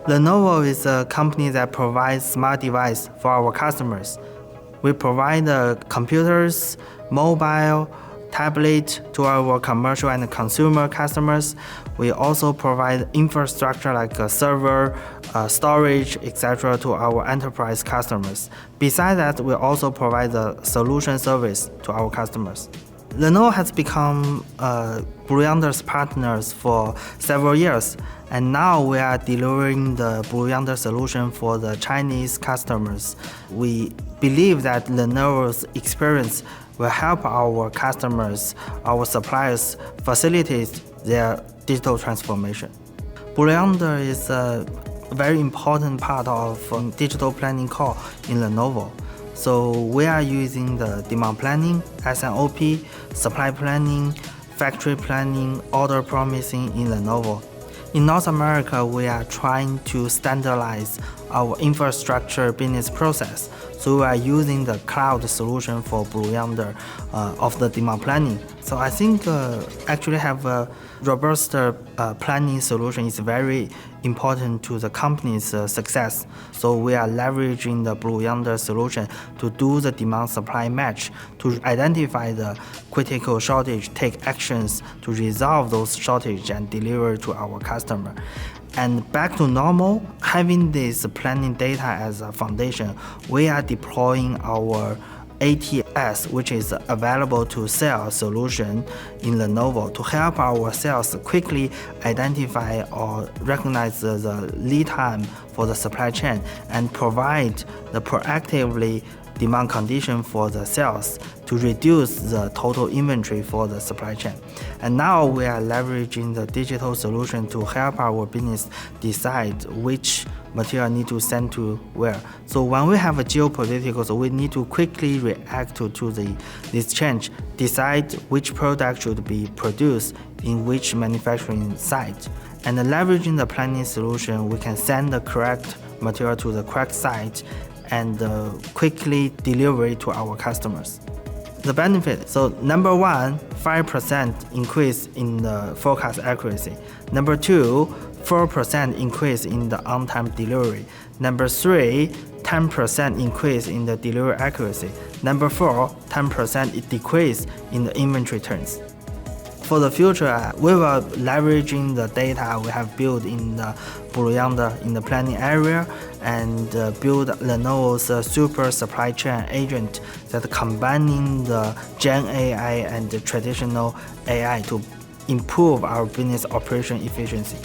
Lenovo is a company that provides smart devices for our customers. We provide computers, mobile, tablet to our commercial and consumer customers. We also provide infrastructure like server, storage, etc. to our enterprise customers. Besides that, we also provide the solution service to our customers. Lenovo has become Blue Yonder's partners for several years, and now we are delivering the Blue Yonder solution for the Chinese customers. We believe that Lenovo's experience will help our customers, our suppliers, facilitate their digital transformation. Blue Yonder is a very important part of digital planning core in Lenovo. So we are using the demand planning, S&OP, supply planning, factory planning, order promising in Lenovo. In North America, we are trying to standardize our infrastructure business process. So we are using the cloud solution for Blue Yonder of the demand planning. So I think actually have a robust planning solution is very important to the company's success. So we are leveraging the Blue Yonder solution to do the demand supply match, to identify the critical shortage, take actions to resolve those shortage and deliver to our customer. And back to normal, having this planning data as a foundation, we are deploying our ATS, which is available to sell solution in Lenovo, to help our sales quickly identify or recognize the lead time for the supply chain and provide the proactively demand condition for the sales to reduce the total inventory for the supply chain. And now we are leveraging the digital solution to help our business decide which material need to send to where. So when we have a geopolitical, so we need to quickly react to this change, decide which product should be produced in which manufacturing site. And leveraging the planning solution, we can send the correct material to the correct site and quickly deliver it to our customers. The benefit, so number one, 5% increase in the forecast accuracy. Number two, 4% increase in the on-time delivery. Number three, 10% increase in the delivery accuracy. Number four, 10% decrease in the inventory turns. For the future, we will leveraging the data we have built in the Blue Yonder in the planning area and build Lenovo's super supply chain agent that combining the Gen AI and the traditional AI to improve our business operation efficiency.